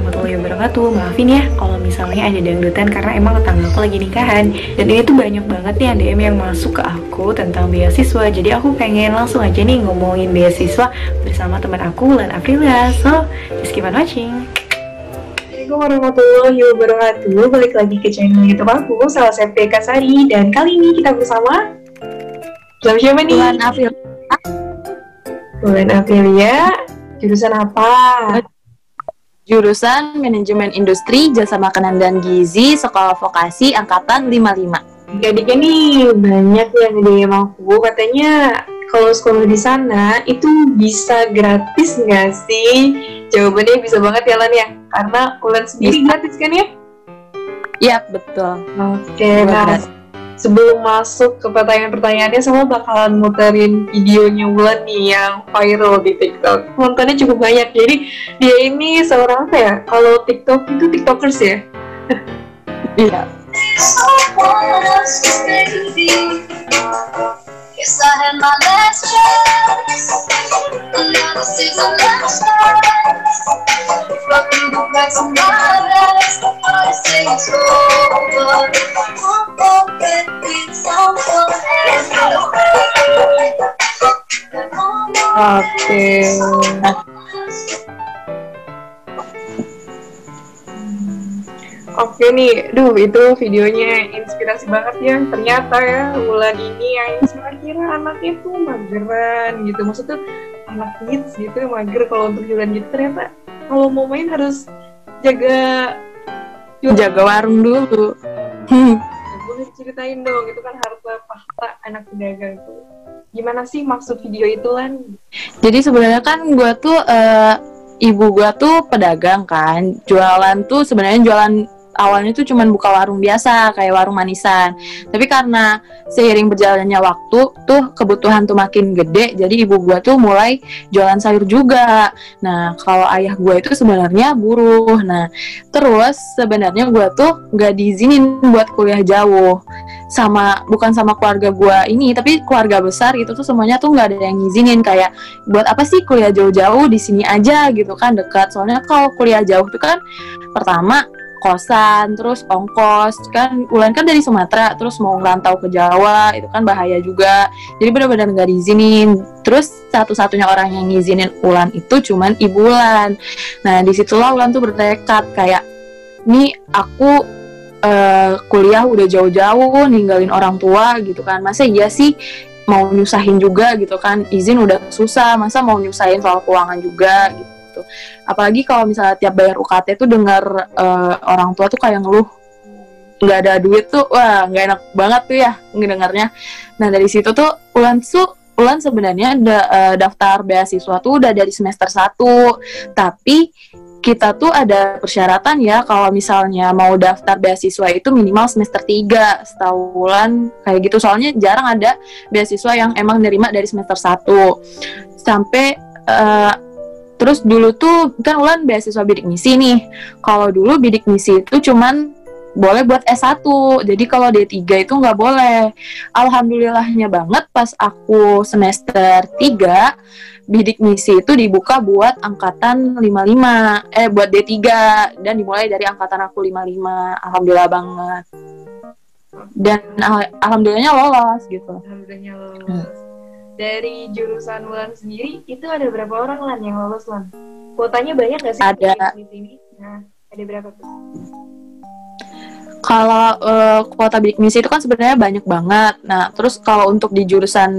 warahmatullahi wabarakatuh. Maafin ya kalau misalnya ada dangdutan karena emang tetangga aku lagi nikahan. Dan ini tuh banyak banget nih DM yang masuk ke aku tentang beasiswa. Jadi aku pengen langsung aja nih ngomongin beasiswa bersama teman aku Wulan Aprilia. So, just keep on watching. Assalamualaikum warahmatullahi wabarakatuh. Balik lagi ke channel YouTube aku, Salah Septi Kasari. Dan kali ini kita bersama siapa nih? Wulan Aprilia. Jurusan apa? Jurusan Manajemen Industri, Jasa Makanan dan Gizi, Sekolah Vokasi Angkatan 55. Adik-adiknya nih banyak yang DM aku katanya kalau sekolah di sana itu bisa gratis nggak sih? Jawabannya bisa banget ya Lan ya, karena Wulan sendiri gratis kan ya? Iya betul. Oke, nah sebelum masuk ke pertanyaan-pertanyaannya, sama bakalan muterin videonya Wulan nih yang viral di TikTok. Nontonnya cukup banyak, jadi dia ini seorang apa ya? Kalau TikTok itu TikTokers ya? Iya. Yes, I had my last chance. Another season last chance. But through the cracks of my eyes, I say it's over. Oh, baby, it's over. Oke nih, itu videonya inspirasi banget ya. Ternyata ya, Wulan ini yang saya kira anaknya tuh mageran gitu. Maksudnya anak kids gitu, mager kalau untuk jualan gitu. Ternyata kalau mau main harus jaga warung dulu. Boleh ceritain dong, itu kan harta tahta anak pedagang tuh. Gimana sih maksud video itu, Lan? Jadi sebenarnya kan gue tuh ibu gue tuh pedagang kan. Jualan tuh sebenarnya awalnya tuh cuman buka warung biasa kayak warung manisan, tapi karena seiring berjalannya waktu tuh kebutuhan tuh makin gede, jadi ibu gua tuh mulai jualan sayur juga. Nah kalau ayah gua itu sebenarnya buruh. Nah terus sebenarnya gua tuh nggak diizinin buat kuliah jauh, bukan sama keluarga gua ini, tapi keluarga besar itu tuh semuanya tuh nggak ada yang ngizinin, kayak buat apa sih kuliah jauh-jauh, di sini aja gitu kan dekat. Soalnya kalau kuliah jauh tuh kan pertama kosan, terus ongkos kan. Wulan kan dari Sumatera, terus mau ngerantau ke Jawa itu kan bahaya juga, jadi benar-benar nggak diizinin. Terus satu-satunya orang yang ngizinin Wulan itu cuman ibu Wulan. Nah disitulah Wulan tuh bertekad kayak, nih aku kuliah udah jauh-jauh ninggalin orang tua gitu kan, masa iya sih mau nyusahin juga gitu kan, izin udah susah, masa mau nyusahin soal keuangan juga gitu. Apalagi kalau misalnya tiap bayar UKT tuh dengar orang tua tuh kayak ngeluh nggak ada duit tuh, wah nggak enak banget tuh ya ngedengarnya. Nah dari situ tuh Wulan sebenarnya daftar beasiswa tuh udah dari semester 1, tapi kita tuh ada persyaratan ya kalau misalnya mau daftar beasiswa itu minimal semester 3, setahu Wulan kayak gitu. Soalnya jarang ada beasiswa yang emang nerima dari semester 1 sampai terus dulu tuh kan Wulan beasiswa bidik misi nih. Kalau dulu bidik misi itu cuman boleh buat S1. Jadi kalau D3 itu nggak boleh. Alhamdulillahnya banget pas aku semester 3 bidik misi itu dibuka buat angkatan 55. Buat D3 dan dimulai dari angkatan aku 55. Alhamdulillah banget. Dan alhamdulillahnya lolos gitu. Alhamdulillahnya lolos. Dari jurusan Wulan sendiri itu ada berapa orang Lan yang lolos Lan? Kuotanya banyak nggak sih? Ada. Di sini? Nah, ada berapa tuh? Kalau kuota bidik misi itu kan sebenarnya banyak banget. Nah, terus kalau untuk di jurusan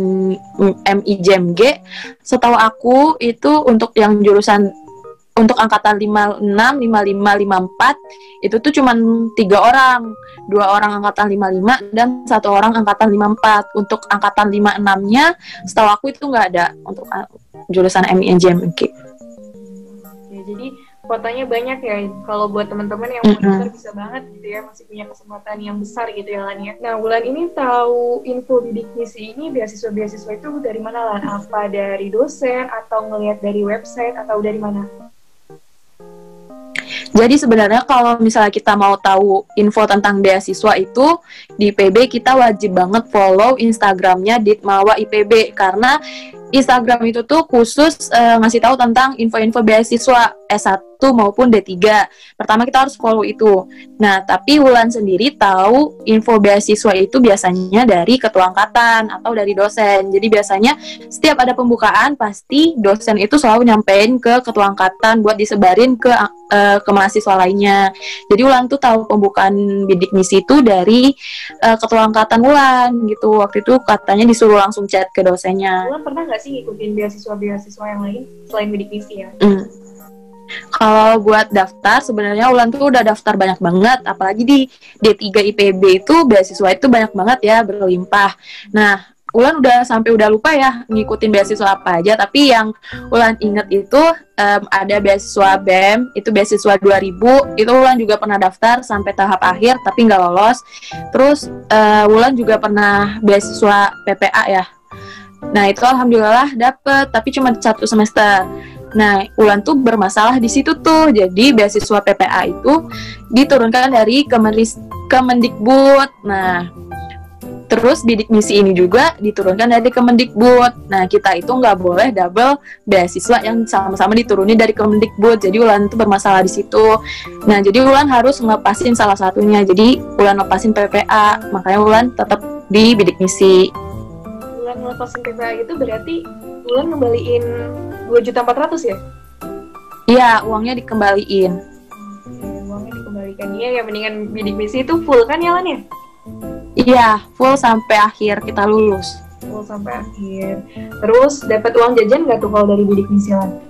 MIJMG, setahu aku itu untuk yang jurusan untuk angkatan 56, 55, 54 itu tuh cuman 3 orang. 2 orang angkatan 55 dan 1 orang angkatan 54. Untuk angkatan 56-nya setahu aku itu nggak ada untuk jurusan MIJMG. Ya, jadi kuotanya banyak ya. Kalau buat teman-teman yang mau daftar bisa banget gitu ya, masih punya kesempatan yang besar gitu ya Lan ya. Nah Wulan ini tahu info bidik misi ini, beasiswa itu dari mana Lan? Apa dari dosen atau ngelihat dari website atau dari mana? Jadi sebenarnya kalau misalnya kita mau tahu info tentang beasiswa itu di IPB, kita wajib banget follow Instagramnya Ditmawa IPB, karena Instagram itu tuh khusus ngasih tahu tentang info-info beasiswa S1 maupun D3. Pertama kita harus follow itu. Nah, tapi Wulan sendiri tahu info beasiswa itu biasanya dari ketua angkatan atau dari dosen. Jadi biasanya setiap ada pembukaan pasti dosen itu selalu nyampein ke ketua angkatan buat disebarin ke mahasiswa lainnya. Jadi Wulan tuh tahu pembukaan bidik misi itu dari ketua angkatan Wulan gitu. Waktu itu katanya disuruh langsung chat ke dosennya. Wulan pernah nggak sih ngikutin beasiswa yang lain selain bidik misi ya? Kalau buat daftar, sebenarnya Wulan tuh udah daftar banyak banget, apalagi di D3 IPB itu beasiswa itu banyak banget ya, berlimpah. Nah, Wulan udah lupa ya ngikutin beasiswa apa aja, tapi yang Wulan inget itu ada beasiswa BEM, itu beasiswa 2000, itu Wulan juga pernah daftar sampai tahap akhir tapi nggak lolos. Terus Wulan juga pernah beasiswa PPA ya. Nah, itu alhamdulillah dapet, tapi cuma 1 semester. Nah, Wulan tuh bermasalah di situ tuh. Jadi beasiswa PPA itu diturunkan dari Kemendikbud. Nah, terus bidik misi ini juga diturunkan dari Kemendikbud. Nah, kita itu nggak boleh double beasiswa yang sama-sama dituruni dari Kemendikbud. Jadi Wulan tuh bermasalah di situ. Nah, jadi Wulan harus ngelepasin salah satunya. Jadi Wulan lepasin PPA. Makanya Wulan tetap di bidik misi. Wulan ngelepasin PPA itu berarti Wulan ngembaliin 2.400.000 ya? Iya, uangnya dikembaliin. Uangnya dikembalikan. Iya, ya mendingan bidik misi itu full kan ya Lan ya? Iya, full sampai akhir kita lulus. Full sampai akhir. Terus dapat uang jajan nggak tuh kalau dari bidik misi Lan?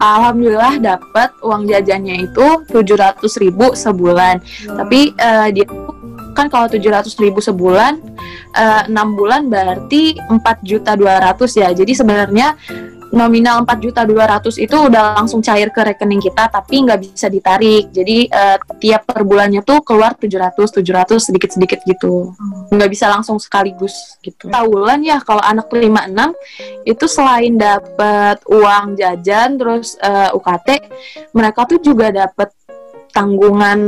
Alhamdulillah dapat uang jajannya itu 700.000 sebulan. Tapi dia kan kalau 700.000 sebulan 6 bulan berarti 4.200.000 ya. Jadi sebenarnya nominal 4.200.000 itu udah langsung cair ke rekening kita, tapi nggak bisa ditarik. Jadi tiap per bulannya tuh keluar 700 sedikit-sedikit gitu. Nggak bisa langsung sekaligus gitu. Tahunan ya kalau anak 56 itu selain dapat uang jajan terus UKT, mereka tuh juga dapat tanggungan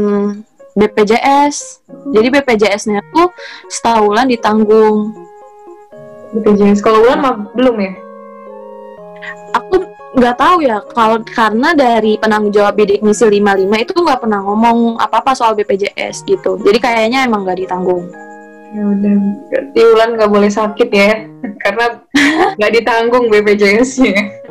BPJS. Jadi BPJS-nya tuh setahunan ditanggung. BPJS kalau Wulan mah belum ya? Aku nggak tahu ya, karena dari penanggung jawab bidik misi 55 itu nggak pernah ngomong apa-apa soal BPJS gitu. Jadi kayaknya emang nggak ditanggung. Ya udah, berarti Wulan nggak boleh sakit ya, karena nggak ditanggung BPJS-nya.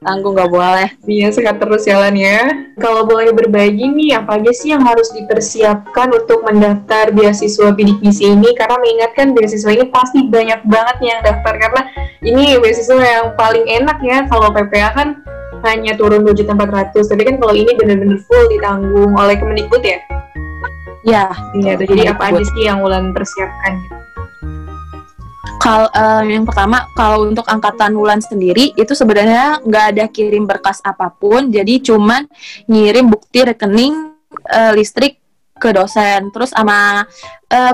Tanggung nggak boleh. Iya, sehat terus jalan ya. Kalau boleh berbagi nih, apa aja sih yang harus dipersiapkan untuk mendaftar beasiswa bidik misi ini? Karena mengingatkan beasiswa ini pasti banyak banget yang daftar, karena ini beasiswa yang paling enak ya. Kalau PPA kan hanya turun 2.400.000, tapi kan kalau ini benar-benar full ditanggung oleh Kemendikbud ya? Ya. Iya, jadi apa aja sih yang Wulan persiapkan? Kalau yang pertama, kalau untuk angkatan Wulan sendiri itu sebenarnya nggak ada kirim berkas apapun, jadi cuman ngirim bukti rekening listrik ke dosen, terus sama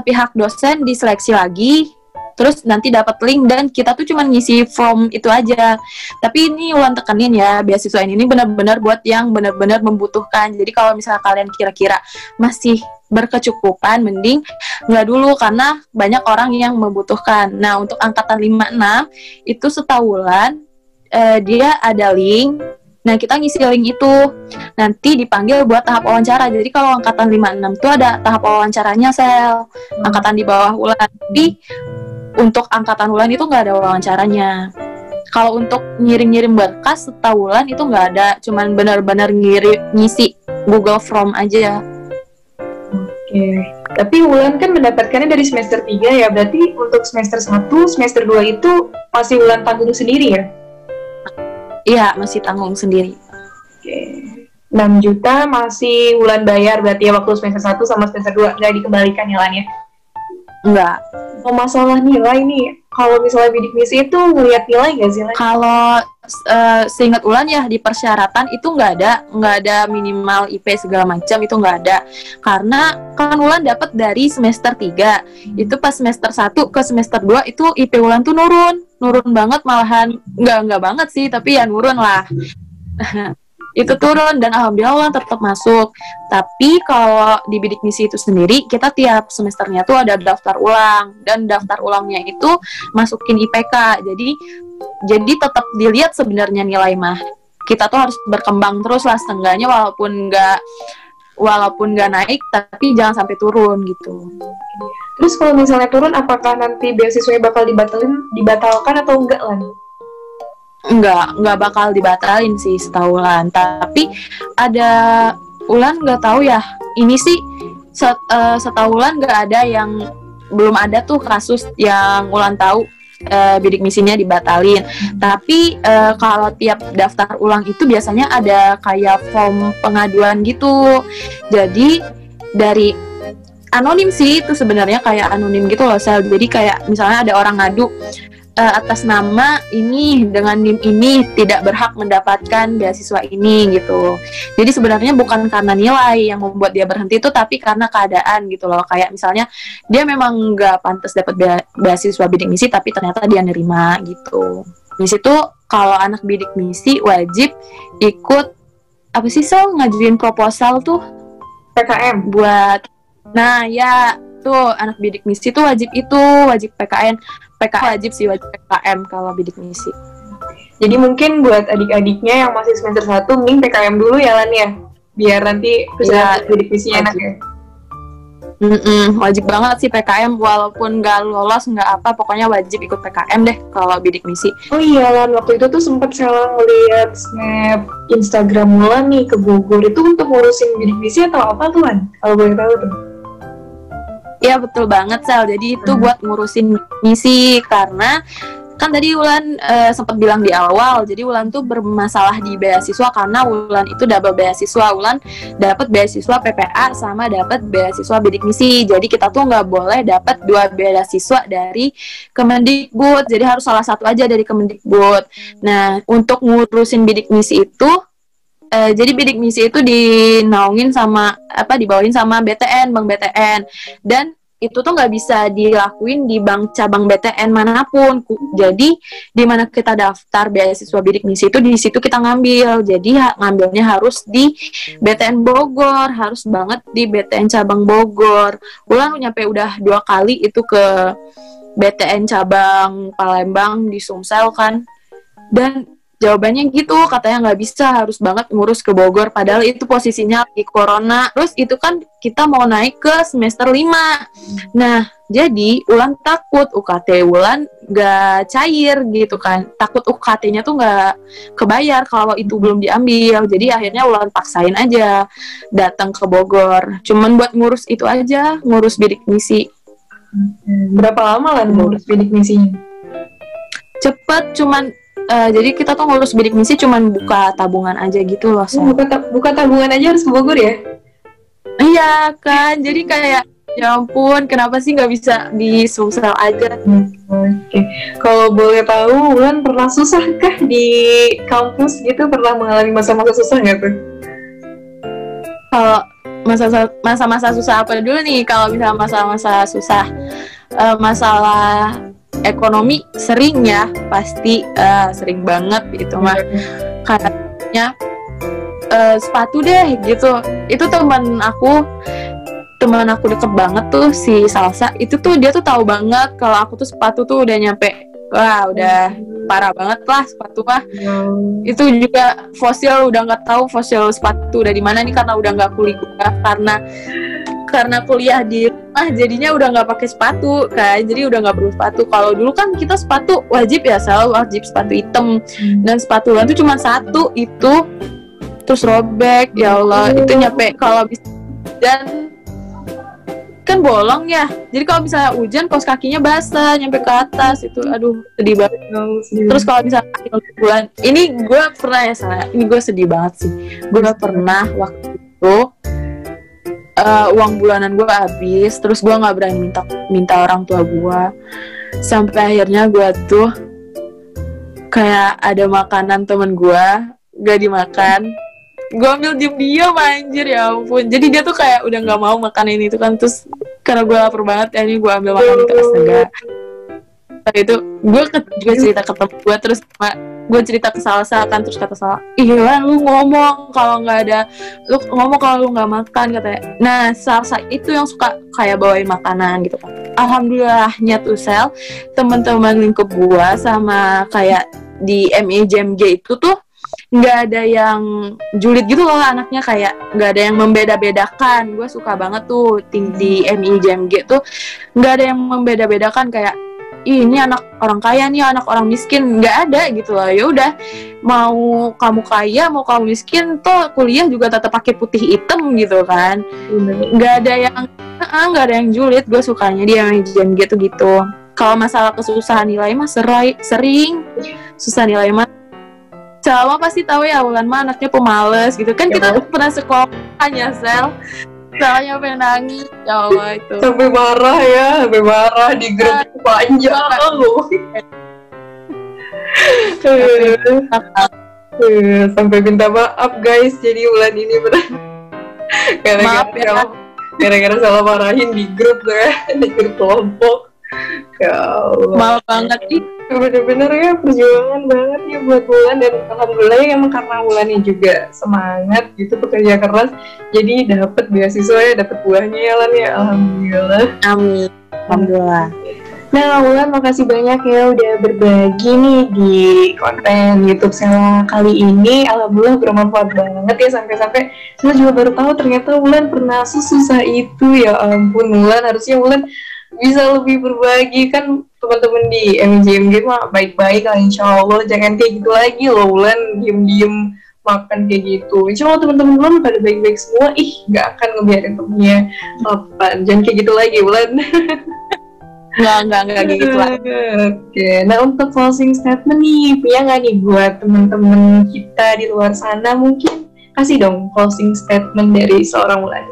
pihak dosen diseleksi lagi, terus nanti dapat link dan kita tuh cuman ngisi form itu aja. Tapi ini Wulan tekenin ya, beasiswa ini benar-benar buat yang benar-benar membutuhkan. Jadi kalau misalnya kalian kira-kira masih berkecukupan, mending nggak dulu karena banyak orang yang membutuhkan. Nah, untuk angkatan 56 itu setahunan dia ada link. Nah, kita ngisi link itu nanti dipanggil buat tahap wawancara. Jadi kalau angkatan 56 itu ada tahap wawancaranya sel. Angkatan di bawah Wulan. Tapi untuk angkatan Wulan itu nggak ada wawancaranya. Kalau untuk ngirim-ngirim berkas setahunan itu nggak ada, cuman benar-benar ngisi Google Form aja. Oke. Tapi Wulan kan mendapatkannya dari semester 3 ya, berarti untuk semester 1, semester 2 itu masih Wulan tanggung sendiri ya? Iya, masih tanggung sendiri. Oke. 6 juta masih Wulan bayar berarti ya waktu semester 1 sama semester 2, nggak dikembalikan ya Lan ya? Enggak. Oh, masalah nilai nih, kalau misalnya bidik misi itu ngeliat nilai nggak sih Lan? Kalau seingat Wulan ya di persyaratan itu nggak ada minimal IP segala macam, itu nggak ada. Karena kan Wulan dapat dari semester 3, itu pas semester 1 ke semester 2 itu IP Wulan tuh nurun banget, malahan nggak banget sih, tapi ya nurun lah. Itu turun dan alhamdulillah tetap masuk. Tapi kalau di bidik misi itu sendiri, kita tiap semesternya tuh ada daftar ulang, dan daftar ulangnya itu masukin IPK. Jadi tetap dilihat sebenarnya nilai mah. kita tuh harus berkembang terus lah, setengahnya walaupun nggak naik tapi jangan sampai turun gitu. Terus kalau misalnya turun, apakah nanti beasiswanya bakal dibatalkan atau enggak lah? Enggak bakal dibatalin sih setahu Ulan, tapi ada Ulan nggak tahu ya, ini sih setahu Ulan nggak ada yang, belum ada tuh kasus yang Ulan tahu bidik misinya dibatalin. Tapi kalau tiap daftar ulang itu biasanya ada kayak form pengaduan gitu, jadi dari anonim sih, itu sebenarnya kayak anonim gitu loh Sel. Jadi kayak misalnya ada orang ngadu atas nama ini dengan NIM ini tidak berhak mendapatkan beasiswa ini gitu. Jadi sebenarnya bukan karena nilai yang membuat dia berhenti itu, tapi karena keadaan gitu loh. Kayak misalnya dia memang nggak pantas dapat beasiswa bidik misi, tapi ternyata dia nerima gitu. Di situ kalau anak bidik misi wajib ikut apa sih ngajuin proposal tuh PKM buat, nah ya tuh anak bidik misi tuh wajib PKN wajib PKM kalau bidik misi. Jadi mungkin buat adik-adiknya yang masih semester 1 mending PKM dulu ya Lan ya, biar nanti bisa bidik misinya enak ya. Wajib banget sih PKM, walaupun nggak lolos nggak apa, pokoknya wajib ikut PKM deh kalau bidik misi. Oh iya Lan, waktu itu tuh sempat saya ngeliat snap Instagram Lan nih ke Bogor, itu untuk ngurusin bidik misi atau apa tuh Lan? Kalau boleh tahu tuh. Iya betul banget Sel, jadi itu buat ngurusin misi, karena kan tadi Ulan sempat bilang di awal, jadi Ulan tuh bermasalah di beasiswa karena Ulan itu double beasiswa. Ulan dapat beasiswa PPA sama dapat beasiswa bidik misi, jadi kita tuh nggak boleh dapat 2 beasiswa dari Kemendikbud, jadi harus salah satu aja dari Kemendikbud. Nah untuk ngurusin bidik misi itu jadi bidik misi itu dinaungin sama dibawain sama BTN, Bank BTN, dan itu tuh nggak bisa dilakuin di bank cabang BTN manapun. Jadi di mana kita daftar beasiswa bidik misi itu, di situ kita ngambil. Jadi ngambilnya harus di BTN Bogor, harus banget di BTN cabang Bogor. Ulang nyampe udah 2 kali itu ke BTN cabang Palembang di Sumsel kan, dan jawabannya gitu, katanya nggak bisa, harus banget ngurus ke Bogor, padahal itu posisinya lagi corona. Terus itu kan kita mau naik ke semester 5. Nah, jadi Ulan takut UKT Ulan nggak cair gitu kan. Takut UKT-nya tuh nggak kebayar kalau itu belum diambil. Jadi akhirnya Ulan paksain aja datang ke Bogor. Cuman buat ngurus itu aja, ngurus bidik misi. Berapa lama Lan ngurus bidik misinya? Cepet, cuman jadi kita tuh ngurus bidik misi cuman buka tabungan aja gitu loh. Buka tabungan aja harus ke Bogor ya? Iya kan, jadi kayak ya ampun, kenapa sih nggak bisa di Sumsel aja? Oke. Kalau boleh tahu, Ulan pernah susah kah di kampus gitu? Pernah mengalami masa-masa susah nggak tuh? Kalau masa-masa susah apa dulu nih? Kalau misalnya masa-masa susah, masalah ekonomi sering ya, pasti sering banget itu mah. Kayaknya sepatu deh gitu. Itu teman aku deket banget tuh, si Salsa. Itu tuh dia tuh tahu banget kalau aku tuh sepatu tuh udah nyampe, wah udah parah banget lah sepatu mah. Itu juga fosil, udah nggak tahu fosil sepatu udah di mana nih, karena udah nggak kuliah, karena kuliah di rumah jadinya udah nggak pakai sepatu kan, jadi udah nggak perlu sepatu. Kalau dulu kan kita sepatu wajib ya, selalu wajib sepatu hitam, dan sepatu Ulan tuh cuma 1 itu, terus robek. Ya Allah, itu nyampe kalau bisa hujan kan bolong ya, jadi kalau misalnya hujan kaos kakinya basah nyampe ke atas, itu aduh sedih banget. Terus kalau misalnya bulan ini gue pernah ya, ini gue sedih banget sih, gue pernah waktu itu uang bulanan gue habis, terus gue nggak berani minta orang tua gue, sampai akhirnya gue tuh kayak ada makanan temen gue gak dimakan, gue ambil diem-diem anjir, ya ampun. Jadi dia tuh kayak udah nggak mau makan ini tuh kan, terus karena gue lapar banget ya, ini gue ambil makan itu, astaga. Itu gue juga cerita ke temen gue, terus gue cerita ke Salsa kan, terus kata Salsa, iya lu ngomong kalau lu nggak makan katanya. Nah Salsa itu yang suka kayak bawain makanan gitu kan. Alhamdulillahnya tuh Sel, teman-teman lingkup gue sama kayak di ME JMG itu tuh nggak ada yang julid gitu loh anaknya, kayak nggak ada yang membeda-bedakan. Gue suka banget tuh di MIJMG tuh nggak ada yang membeda-bedakan kayak ih, ini anak orang kaya nih, anak orang miskin, nggak ada gitu loh. Ya udah, mau kamu kaya mau kamu miskin tuh kuliah juga tetap pakai putih hitam gitu kan. Nggak ada yang julid. Gue sukanya dia MIJMG tuh gitu. Kalau masalah kesusahan nilai mah sering susah nilai mah. Selama pasti tahu ya Wulan mah anaknya pemalas gitu kan. Kita pernah sekolah hanya Sel. Soalnya pengen nangis, ya Allah itu. Sampai marah di grup panjang loh. Sampai minta maaf guys, jadi bulan ini benar. Gara-gara salah marahin di grup tuh ya, di grup kelompok. Ya Allah. Maaf banget nih. Bener-bener ya, perjuangan banget ya buat Wulan, dan alhamdulillah ya emang karena Wulannya juga semangat gitu, bekerja keras, jadi dapat beasiswa ya, dapat buahnya ya Lan ya, alhamdulillah. Amin. Alhamdulillah. Nah Wulan, makasih banyak ya udah berbagi nih di konten YouTube Sela kali ini. Alhamdulillah bermanfaat banget ya, sampai-sampai saya juga baru tahu ternyata Wulan pernah susah itu. Ya ampun Wulan, harusnya Wulan bisa lebih berbagi. Kan teman-teman di MIJMG mah baik-baik lah, insya Allah. Jangan kayak gitu lagi loh Wulan, diem-diem makan kayak gitu. Insya Allah teman-teman Wulan pada baik-baik semua. Gak akan ngebiarin temennya lapar. Jangan kayak gitu lagi Wulan. Enggak gitu lah. Oke, nah untuk closing statement nih, punya nggak nih buat teman-teman kita di luar sana? Mungkin kasih dong closing statement dari seorang Wulan.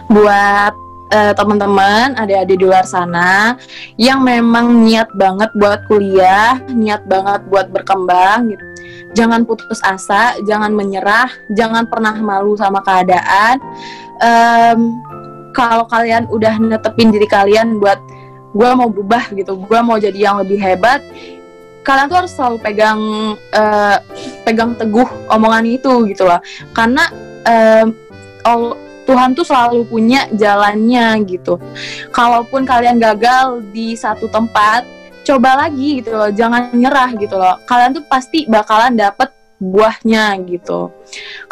Buat teman-teman, adik-adik di luar sana yang memang niat banget buat kuliah, niat banget buat berkembang gitu. Jangan putus asa, jangan menyerah, jangan pernah malu sama keadaan. Kalau kalian udah netepin diri kalian buat gue mau berubah gitu, gue mau jadi yang lebih hebat, kalian tuh harus selalu pegang teguh omongan itu gitu loh. Karena Tuhan tuh selalu punya jalannya gitu. Kalaupun kalian gagal di satu tempat, coba lagi gitu loh, jangan nyerah gitu loh. Kalian tuh pasti bakalan dapet buahnya gitu.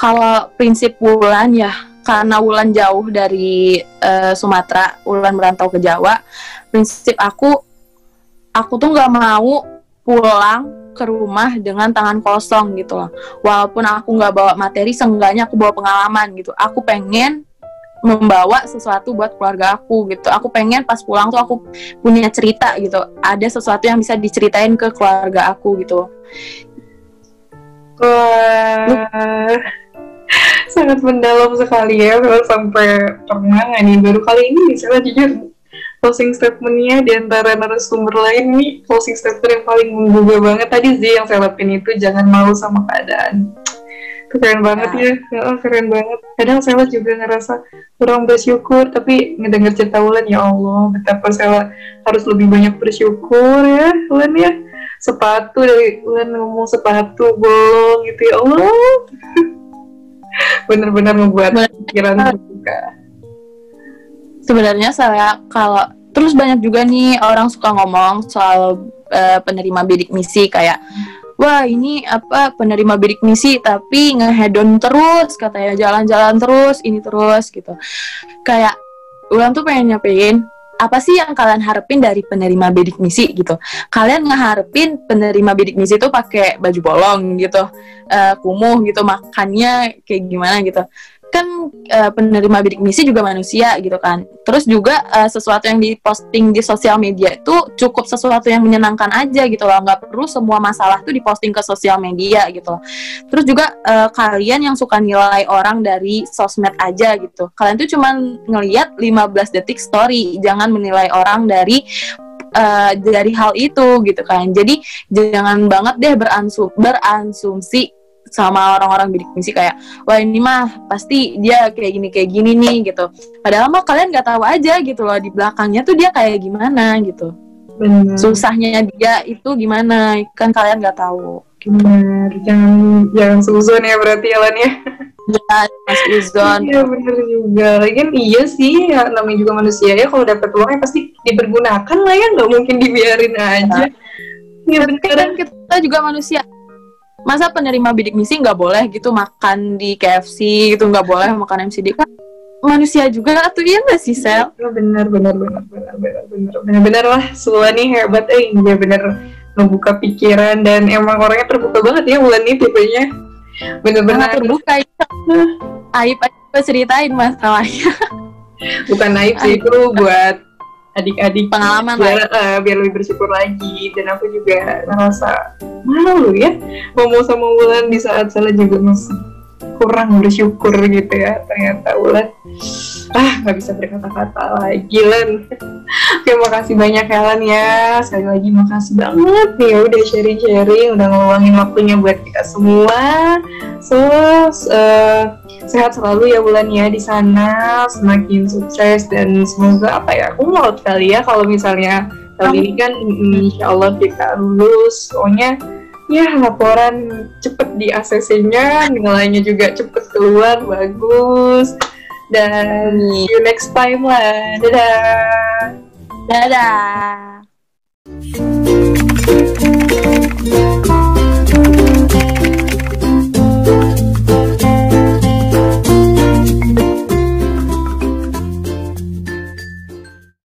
Kalau prinsip Wulan ya, karena Wulan jauh dari Sumatera, Wulan merantau ke Jawa. Prinsip aku tuh nggak mau pulang ke rumah dengan tangan kosong gitu loh. Walaupun aku nggak bawa materi, seenggaknya aku bawa pengalaman gitu. Aku pengen membawa sesuatu buat keluarga aku gitu. Aku pengen pas pulang tuh aku punya cerita gitu. Ada sesuatu yang bisa diceritain ke keluarga aku gitu. Wah, sangat mendalam sekali ya. Sampai pernah nih baru kali ini misalnya jujur closing statement-nya di antara narasumber lain nih, closing statement yang paling menggugah banget tadi sih yang saya lapin itu, jangan malu sama keadaan. Itu keren banget ya, keren banget. Kadang saya juga ngerasa kurang bersyukur, tapi ngedenger cerita Wulan, ya Allah betapa saya harus lebih banyak bersyukur ya Wulan ya. Sepatu dari Wulan ngomong sepatu bolong gitu, ya Allah. Bener-bener ngebuat pikiran terbuka. Sebenarnya saya kalau terus banyak juga nih orang suka ngomong soal penerima bidik misi kayak, wah ini apa penerima bidik misi tapi ngehedon terus katanya, jalan-jalan terus ini terus gitu. Kayak Wulan tuh pengen nyampein apa sih yang kalian harapin dari penerima bidik misi gitu. Kalian ngeharapin penerima bidik misi tuh pakai baju bolong gitu, kumuh gitu, makannya kayak gimana gitu. Kan penerima bidik misi juga manusia gitu kan. Terus juga sesuatu yang diposting di sosial media itu cukup sesuatu yang menyenangkan aja gitu loh. Nggak perlu semua masalah tuh diposting ke sosial media gitu loh. Terus juga kalian yang suka nilai orang dari sosmed aja gitu. Kalian tuh cuman ngelihat 15 detik story. Jangan menilai orang dari hal itu gitu kan. Jadi jangan banget deh beransumsi sama orang-orang bidik misi kayak, wah ini mah pasti dia kayak gini nih gitu. Padahal mah kalian nggak tahu aja gitu loh di belakangnya tuh dia kayak gimana gitu. Bener. Susahnya dia itu gimana kan kalian nggak tahu. Bener, jangan suzon ya berarti ya Lan ya. Ya, Mas Uzon. Iya bener juga. Lagian iya sih, ya, namanya juga manusia ya, kalau dapat uangnya pasti dipergunakan lah ya, nggak mungkin dibiarin aja. Iya bener. Kan kita juga manusia. masa penerima bidik misi nggak boleh gitu makan di KFC gitu, nggak boleh makan MCD, kan manusia juga tuh, iya nggak sih Sel? Bener lah, Sula nih hebat, dia bener ngebuka pikiran dan emang orangnya terbuka banget ya Wulan nih tipenya, bener-bener terbuka ya. Aib aja ceritain masalahnya. Bukan naik sih, itu buat adik-adik pengalaman biar lebih bersyukur lagi. Dan aku juga ngerasa malu ya ngomong sama Wulan di saat Salah juga masih kurang bersyukur gitu ya. Ternyata Wulan nggak bisa berkata-kata lagi Lan. Terima kasih banyak ya Lan ya, sekali lagi makasih banget nih udah sharing-sharing, udah ngeluangin waktunya buat kita semua. Sehat selalu ya Wulan ya di sana, semakin sukses dan semoga aku mau kali ya kalau misalnya kali ini kan insya Allah kita lulus, soalnya ya laporan cepet di ACC-nya, nilainya juga cepet keluar, bagus. Dan see you next time lah, dadah.